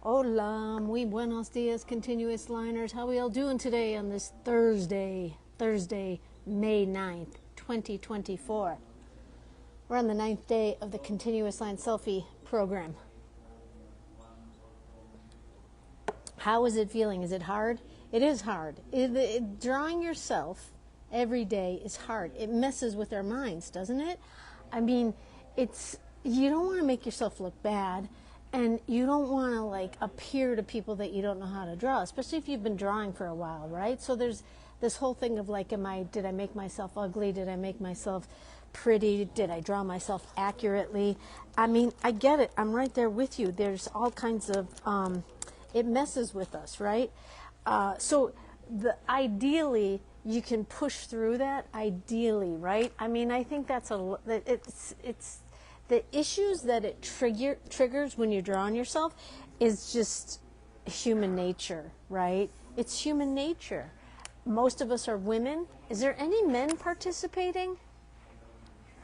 Hola, muy buenos dias, continuous liners. How we all doing today on this Thursday, May 9th, 2024? We're on the 9th day of the continuous line selfie program. How is it feeling? Is it hard? It is hard. Drawing yourself every day is hard. It messes with our minds, doesn't it? I mean, you don't want to make yourself look bad. And you don't want to like appear to people that you don't know how to draw, especially if you've been drawing for a while, right? So there's this whole thing of like, did I make myself ugly? Did I make myself pretty? Did I draw myself accurately? I mean, I get it. I'm right there with you. There's all kinds of, it messes with us, right? So ideally, you can push through that, ideally, right? I mean, I think it's the issues that it triggers when you draw on yourself is just human nature, right? It's human nature. Most of us are women. Is there any men participating?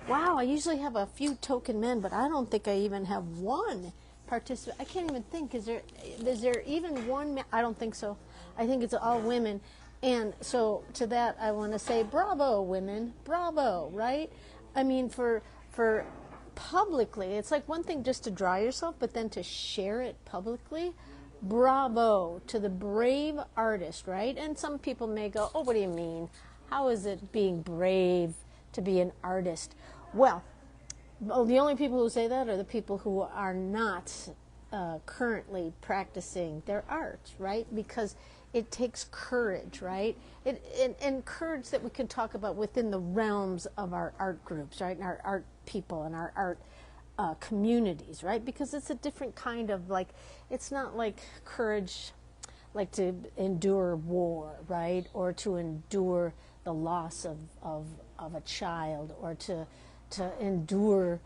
Wow, I usually have a few token men, but I don't think I even have one participant. I can't even think. Is there even one man? I don't think so. I think it's all women. And so to that, I want to say, bravo, women. Bravo, right? I mean, for publicly, it's like one thing just to draw yourself, but then to share it publicly, bravo to the brave artist, right? And some people may go, oh, what do you mean? How is it being brave to be an artist? Well, the only people who say that are the people who are not currently practicing their art, right? Because it takes courage, right? And courage that we can talk about within the realms of our art groups, right? And our art people and our art communities, right? Because it's a different kind of like, it's not like courage like to endure war, right? Or to endure the loss of a child, or to endure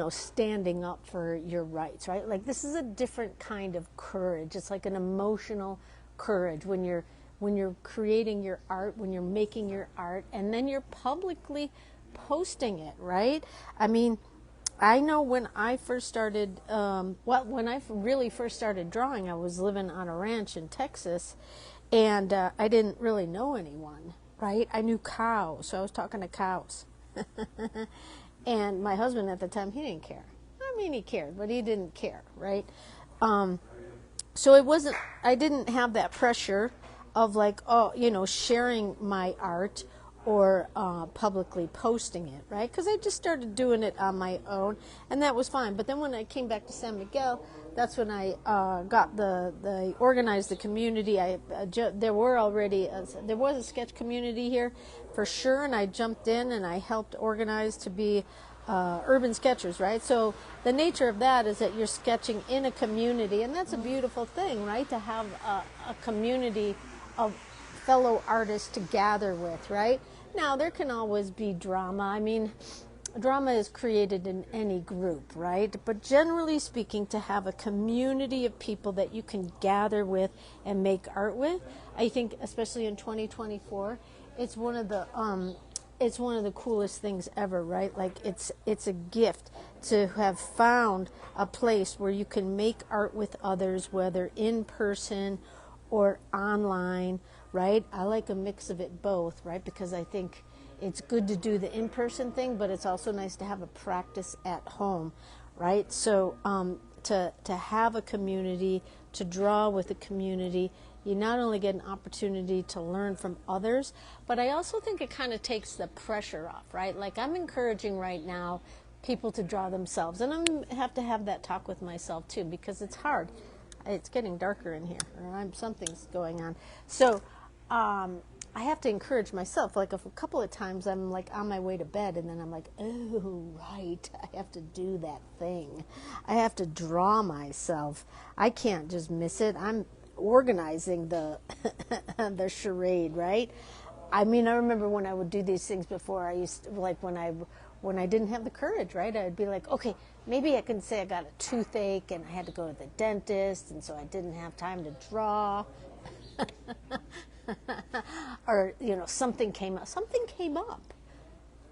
standing up for your rights, right? Like this is a different kind of courage. It's like an emotional courage when you're creating your art, when you're making your art, and then you're publicly posting it, right? I mean, I know when I first started, when I really first started drawing, I was living on a ranch in Texas, and I didn't really know anyone, right? I knew cows, so I was talking to cows. And my husband at the time, he didn't care. I mean, he cared, but he didn't care, right? So I didn't have that pressure of like, sharing my art or publicly posting it, right? Because I just started doing it on my own, and that was fine. But then when I came back to San Miguel, that's when I organized the community. There was a sketch community here for sure, and I jumped in and I helped organize to be urban sketchers, right? So the nature of that is that you're sketching in a community, and that's a beautiful thing, right? To have a community of fellow artists to gather with, right? Now, there can always be drama. I mean, drama is created in any group, right? But generally speaking, to have a community of people that you can gather with and make art with, I think, especially in 2024, it's one of the coolest things ever, right? Like it's a gift to have found a place where you can make art with others, whether in person or online, right? I like a mix of it both, right? Because I think it's good to do the in-person thing, but it's also nice to have a practice at home, right? So to have a community, to draw with a community, you not only get an opportunity to learn from others, but I also think it kind of takes the pressure off, right? Like I'm encouraging right now people to draw themselves, and I have to have that talk with myself too, because it's hard. It's getting darker in here, or something's going on. So I have to encourage myself. Like a couple of times I'm like on my way to bed, and then I'm like, oh, right, I have to do that thing. I have to draw myself. I can't just miss it. I'm organizing the the charade, right? I mean, I remember when I would do these things before. I used to, like when I didn't have the courage, right? I'd be like, okay, maybe I can say I got a toothache and I had to go to the dentist, and so I didn't have time to draw. Or something came up. Something came up.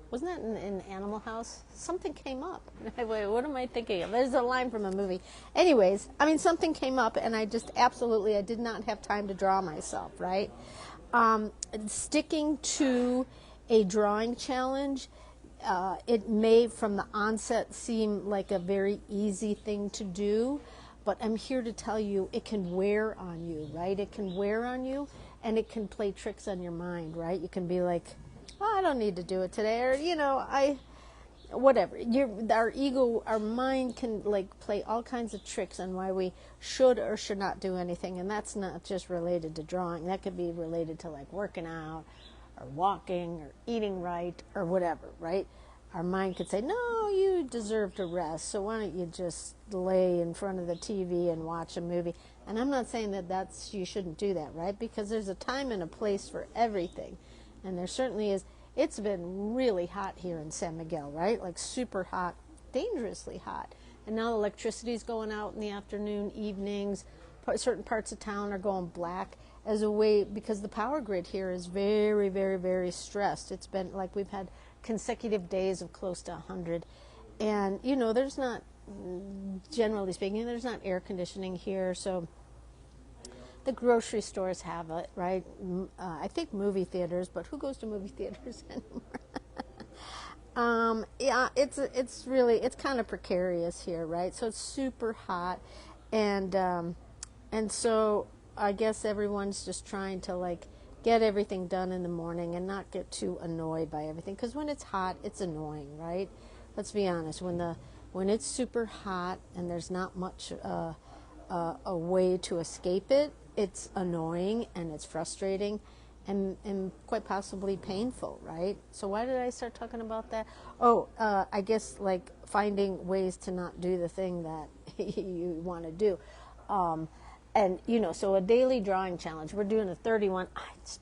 Wasn't that in Animal House? Something came up. Wait, what am I thinking of? There's a line from a movie. Anyways, I mean, something came up, and I just absolutely, I did not have time to draw myself, right? Sticking to a drawing challenge, it may from the onset seem like a very easy thing to do, but I'm here to tell you it can wear on you, right? It can wear on you, and it can play tricks on your mind, right? You can be like, oh, I don't need to do it today, or, you know, whatever. Our ego, our mind can like play all kinds of tricks on why we should or should not do anything, and that's not just related to drawing. That could be related to like working out or walking or eating right or whatever, right? Our mind could say, no, you deserve to rest, so why don't you just lay in front of the TV and watch a movie? And I'm not saying that you shouldn't do that, right? Because there's a time and a place for everything, and there certainly is. It's been really hot here in San Miguel, right? Like super hot, dangerously hot. And now electricity's going out in the afternoon, evenings. Certain parts of town are going black as a way, because the power grid here is very, very, very stressed. It's been like we've had consecutive days of close to 100. And, you know, there's not, generally speaking, there's not air conditioning here, so the grocery stores have it, right? I think movie theaters, but who goes to movie theaters anymore? Yeah, it's really, it's kind of precarious here, right? So it's super hot, and so I guess everyone's just trying to like get everything done in the morning and not get too annoyed by everything, because when it's hot, it's annoying, right? Let's be honest. When it's super hot and there's not much a way to escape it, it's annoying and it's frustrating and quite possibly painful, right? So why did I start talking about that? Oh, I guess like finding ways to not do the thing that you want to do. And, you know, so a daily drawing challenge. We're doing a 31.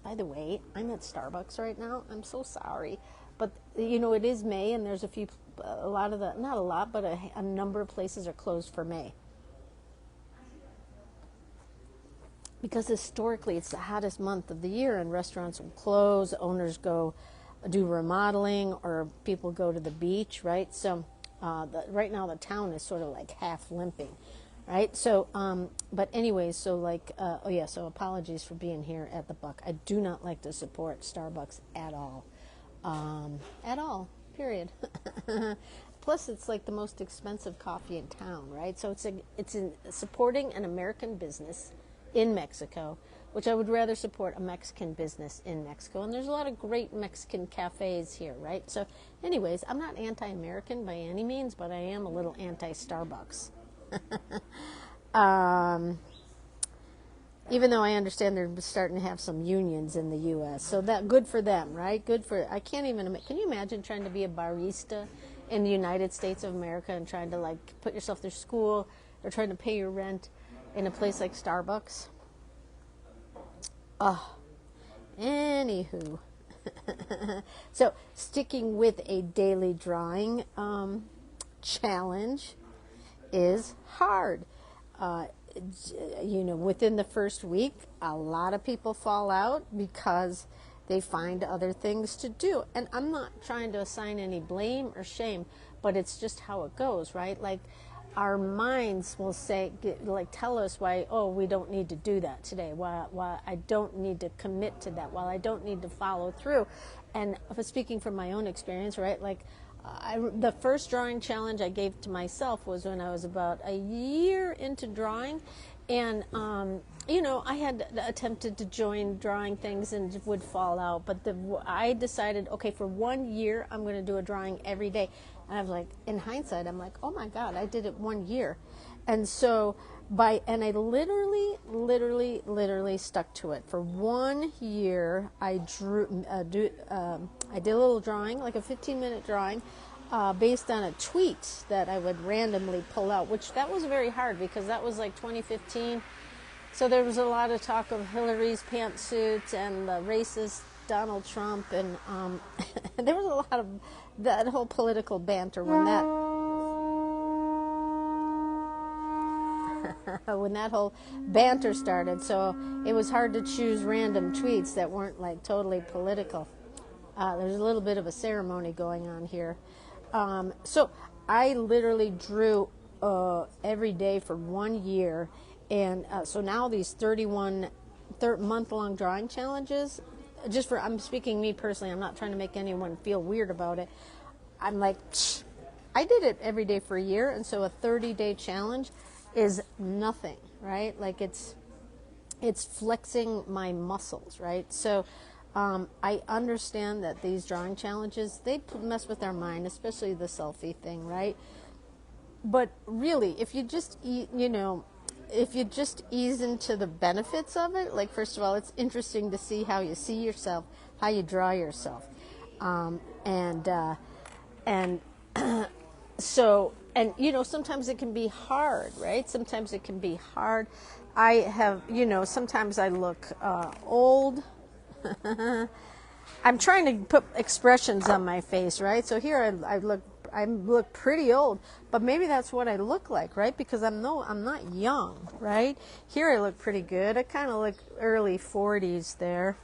By the way, I'm at Starbucks right now. I'm so sorry. But, you know, it is May, and there's a lot of the, not a lot, but a number of places are closed for May. Because historically it's the hottest month of the year, and restaurants will close, owners go do remodeling, or people go to the beach, right? So right now the town is sort of like half limping, right? So, but anyways, so like, oh yeah, so apologies for being here at the Buck. I do not like to support Starbucks at all, period. Plus, it's like the most expensive coffee in town, right? So it's in supporting an American business in Mexico, which I would rather support a Mexican business in Mexico. And there's a lot of great Mexican cafes here, right? So anyways, I'm not anti-American by any means, but I am a little anti-Starbucks. Even though I understand they're starting to have some unions in the U.S. So that good for them, right? I can't even, can you imagine trying to be a barista in the United States of America and trying to like put yourself through school or trying to pay your rent in a place like Starbucks? Anywho. So sticking with a daily drawing challenge is hard. You know, within the first week, a lot of people fall out because they find other things to do. And I'm not trying to assign any blame or shame, but it's just how it goes, right? Like, our minds will say, like, tell us why, oh, we don't need to do that today, why I don't need to commit to that, why I don't need to follow through. And speaking from my own experience, right, like, the first drawing challenge I gave to myself was when I was about a year into drawing, and you know, I had attempted to join drawing things and would fall out, but I decided, okay, for 1 year I'm going to do a drawing every day. And I was like, in hindsight, I'm like, oh my God, I did it 1 year. And so and I literally stuck to it. For 1 year, I I did a little drawing, like a 15-minute drawing, based on a tweet that I would randomly pull out, which that was very hard because that was like 2015. So there was a lot of talk of Hillary's pantsuits and the racist Donald Trump, and there was a lot of that whole political banter when that whole banter started. So it was hard to choose random tweets that weren't like totally political. There's a little bit of a ceremony going on here. So I literally drew every day for 1 year. And so now these 31 month-long drawing challenges, I'm speaking me personally, I'm not trying to make anyone feel weird about it. I'm like, I did it every day for a year, and so a 30-day challenge is nothing, right? Like it's flexing my muscles, right? So I understand that these drawing challenges, they mess with our mind, especially the selfie thing, right? But really, if you just if you just ease into the benefits of it, like first of all, it's interesting to see how you see yourself, how you draw yourself, and so, and sometimes it can be hard, right? Sometimes it can be hard. I have, sometimes I look old. I'm trying to put expressions on my face, right? So here I look pretty old, but maybe that's what I look like, right? Because I'm not young, right? Here I look pretty good. I kind of look early 40s there.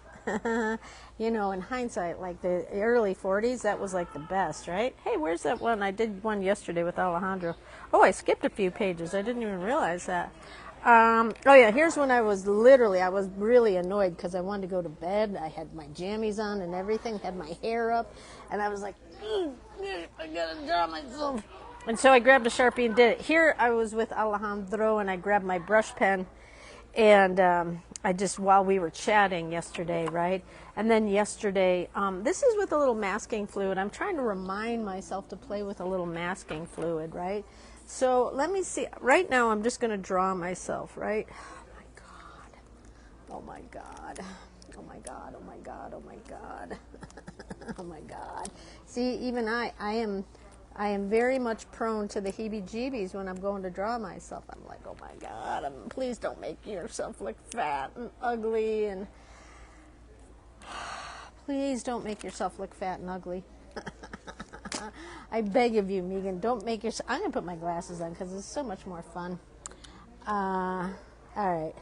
In hindsight, like the early 40s, that was like the best, right? Hey, where's that one? I did one yesterday with Alejandro. Oh, I skipped a few pages. I didn't even realize that. Oh yeah, here's when I was really annoyed because I wanted to go to bed. I had my jammies on and everything, had my hair up, and I was like, I gotta draw myself. And so I grabbed a Sharpie and did it. Here I was with Alejandro and I grabbed my brush pen, and I just, while we were chatting yesterday, right? And then yesterday, this is with a little masking fluid. I'm trying to remind myself to play with a little masking fluid, right? So let me see. Right now, I'm just going to draw myself, right? Oh my God. Oh my God. Oh my God. Oh my God. Oh my God. See, even I am very much prone to the heebie-jeebies when I'm going to draw myself. I'm like, oh my God, please don't make yourself look fat and ugly, and please don't make yourself look fat and ugly. I beg of you, Meagan, don't make yourself. I'm going to put my glasses on because it's so much more fun. All right.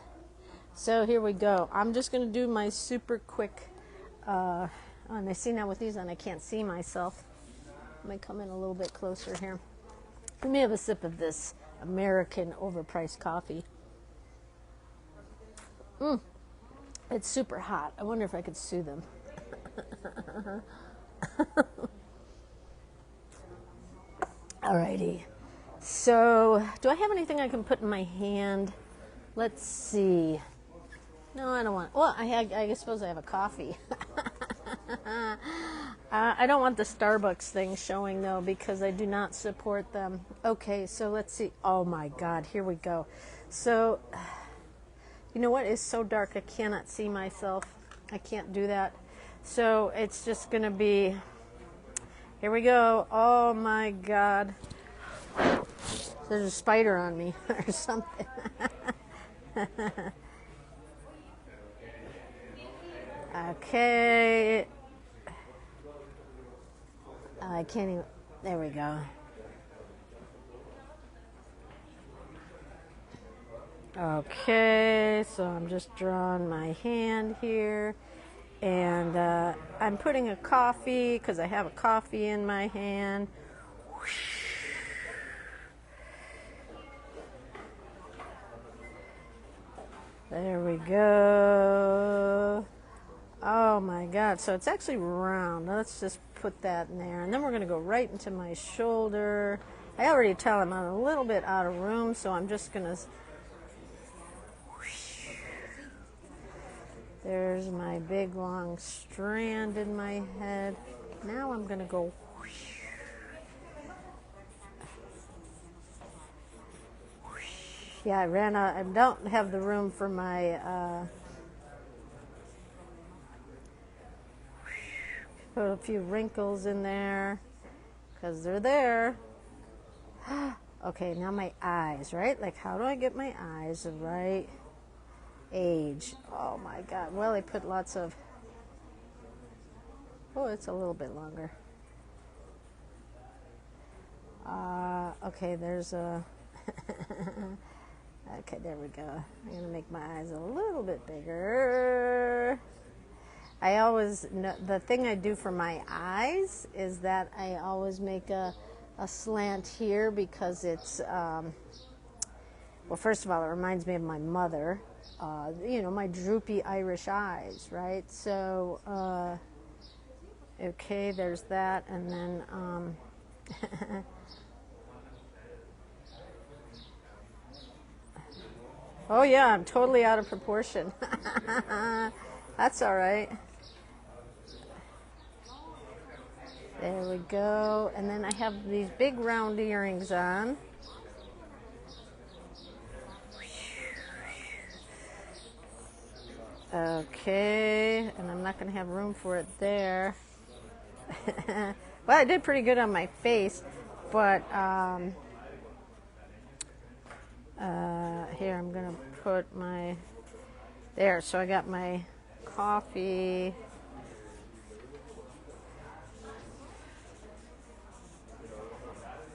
So here we go. I'm just going to do my super quick, and I see now with these on, I can't see myself. Let me come in a little bit closer here. Let me have a sip of this American overpriced coffee. It's super hot. I wonder if I could sue them. Alrighty. So, do I have anything I can put in my hand? Let's see. No, I don't want. Well, I suppose I have a coffee. I don't want the Starbucks thing showing, though, because I do not support them. Okay, so let's see. Oh, my God. Here we go. So, you know what? It's so dark. I cannot see myself. I can't do that. So, it's just going to be... Here we go. Oh, my God. There's a spider on me or something. Okay. I can't even. There we go. Okay, so I'm just drawing my hand here. And I'm putting a coffee, because I have a coffee in my hand. There we go. Oh my God, so it's actually round. Let's just put that in there. And then we're going to go right into my shoulder. I already tell I'm a little bit out of room, so I'm just going to... There's my big long strand in my head. Now I'm going to go... Yeah, I ran out. I don't have the room for my... Put a few wrinkles in there, because they're there. Okay, now my eyes, right? Like, how do I get my eyes the right age? Oh my God. Well, I put lots of... Oh, it's a little bit longer. Okay, there's a... Okay, there we go. I'm going to make my eyes a little bit bigger. I always, the thing I do for my eyes is that I always make a slant here because it's, well, first of all, it reminds me of my mother, you know, my droopy Irish eyes, right? So, okay, there's that, and then, oh yeah, I'm totally out of proportion. That's all right. There we go. And then I have these big round earrings on. Okay, and I'm not going to have room for it there. Well, I did pretty good on my face, but here I'm going to put my, there, so I got my coffee.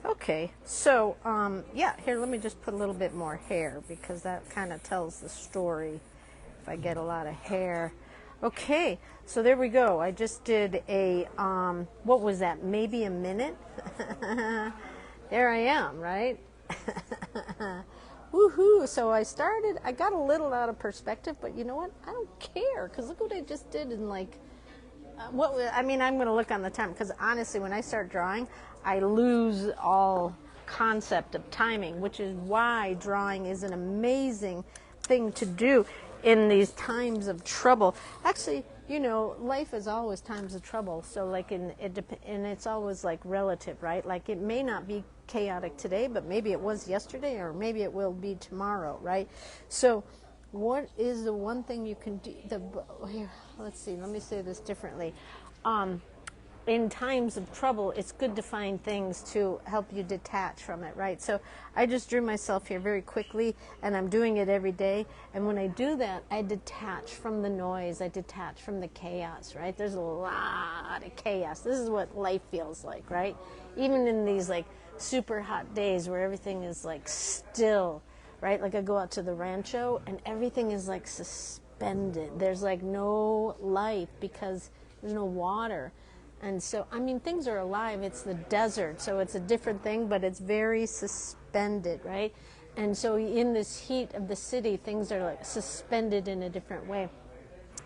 Okay, so yeah, here, let me just put a little bit more hair because that kind of tells the story if I get a lot of hair. Okay, so there we go. I just did a, what was that, maybe a minute? There I am, right? Woohoo! So I got a little out of perspective, but you know what? I don't care, because look what I just did in like, I'm going to look on the time, because honestly, when I start drawing, I lose all concept of timing, which is why drawing is an amazing thing to do in these times of trouble. Actually, you know, life is always times of trouble. So like, and it's always like relative, right? Like it may not be chaotic today, but maybe it was yesterday, or maybe it will be tomorrow, right? So what is the one thing you can do? Here, let's see, let me say this differently. In times of trouble, it's good to find things to help you detach from it, right? So I just drew myself here very quickly, and I'm doing it every day. And when I do that, I detach from the noise. I detach from the chaos, right? There's a lot of chaos. This is what life feels like, right? Even in these like super hot days where everything is like still, right? Like I go out to the rancho and everything is like suspended. There's like no life because there's no water. And so, I mean, things are alive. It's the desert, so it's a different thing, but it's very suspended, right? And so in this heat of the city, things are like suspended in a different way,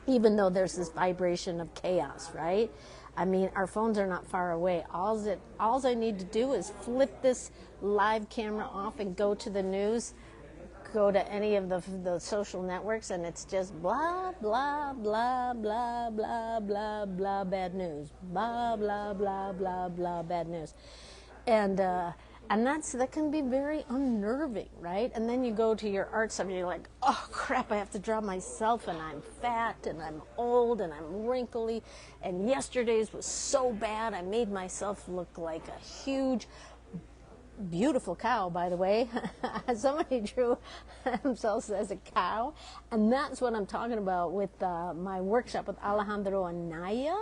even though there's this vibration of chaos, right? I mean, our phones are not far away. All I need to do is flip this live camera off and go to the news, go to any of the social networks, and it's just blah, blah, blah, blah, blah, blah, blah, bad news. Blah, blah, blah, blah, blah, bad news. And that can be very unnerving, right? And then you go to your art subject, you're like, oh crap, I have to draw myself, and I'm fat, and I'm old, and I'm wrinkly, and yesterday's was so bad, I made myself look like a huge, beautiful cow, by the way. Somebody drew themselves as a cow, and that's what I'm talking about with my workshop with Alejandro and Naya,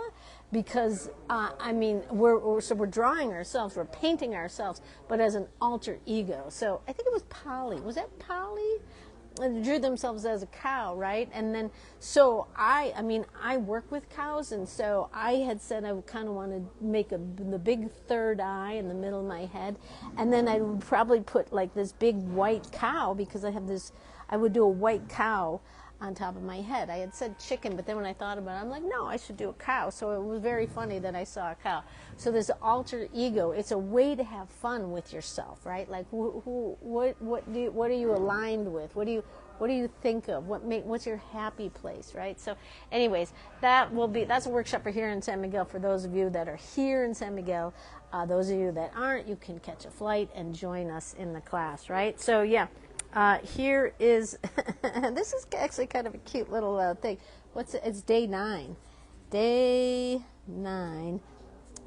because I mean, we're drawing ourselves, we're painting ourselves, but as an alter ego. So I think it was Polly. Was that Polly? They drew themselves as a cow, right? And then, so I work with cows, and so I had said I kind of want to make the big third eye in the middle of my head, and then I would probably put like this big white cow, because I would do a white cow on top of my head. I had said chicken, but then when I thought about it, I'm like, no, I should do a cow. So it was very funny that I saw a cow. So this alter ego, it's a way to have fun with yourself, right? Like, what are you aligned with? What do you think of? What's your happy place, right? So, anyways, that's a workshop for here in San Miguel. For those of you that are here in San Miguel, those of you that aren't, you can catch a flight and join us in the class, right? So yeah. Here is, this is actually kind of a cute little thing. It's day 9. Day 9.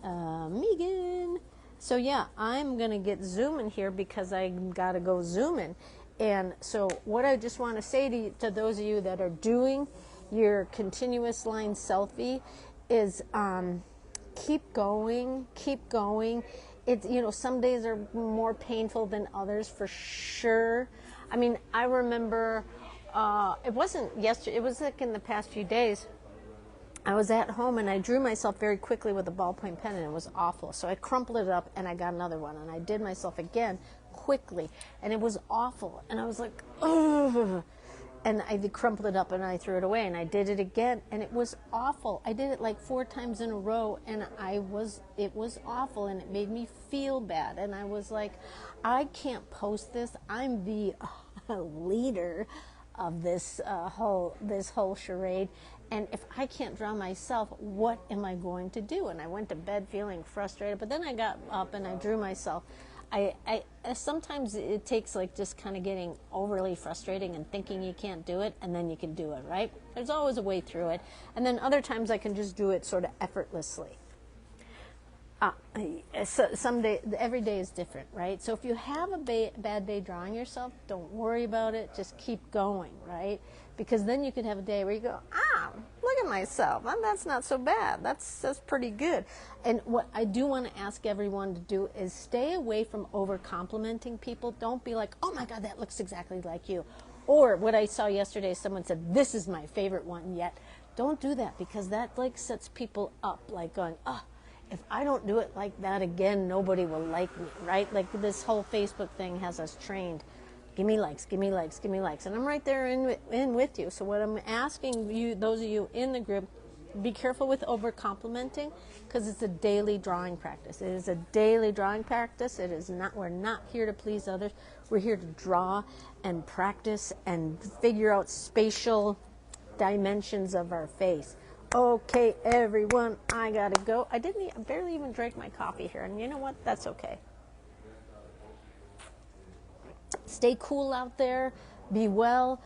Meagan. So yeah, I'm going to get zooming here because I got to go zooming. And so what I just want to say to those of you that are doing your continuous line selfie is keep going, keep going. It's, you know, some days are more painful than others for sure. I mean, I remember, it wasn't yesterday, it was like in the past few days, I was at home and I drew myself very quickly with a ballpoint pen and it was awful. So I crumpled it up and I got another one and I did myself again quickly and it was awful. And I was like, ugh. And I crumpled it up and I threw it away and I did it again and it was awful. I did it like 4 times in a row and it was awful and it made me feel bad. And I was like, I can't post this. I'm the leader of this whole charade. And if I can't draw myself, what am I going to do? And I went to bed feeling frustrated, but then I got up and I drew myself. I sometimes it takes like just kind of getting overly frustrating and thinking you can't do it, and then you can do it, right? There's always a way through it. And then other times I can just do it sort of effortlessly. So every day is different, right? So if you have a bad day drawing yourself, don't worry about it. Just keep going, right? Because then you could have a day where you go, look at myself. That's not so bad. That's pretty good. And what I do want to ask everyone to do is stay away from over complimenting people. Don't be like, oh my God, that looks exactly like you. Or what I saw yesterday, someone said, this is my favorite one yet. Don't do that because that like sets people up like going, if I don't do it like that again, nobody will like me, right? Like this whole Facebook thing has us trained. Give me likes, give me likes, give me likes. And I'm right there in with you. So what I'm asking you, those of you in the group, be careful with over complimenting because it's a daily drawing practice. It is a daily drawing practice. It is not, we're not here to please others. We're here to draw and practice and figure out spatial dimensions of our face. Okay, everyone, I gotta go. I barely even drank my coffee here, and you know what? That's okay. Stay cool out there. Be well.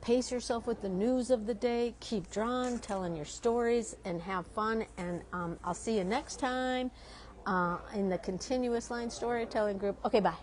Pace yourself with the news of the day. Keep drawing, telling your stories, and have fun. And I'll see you next time in the continuous line storytelling group. Okay, bye.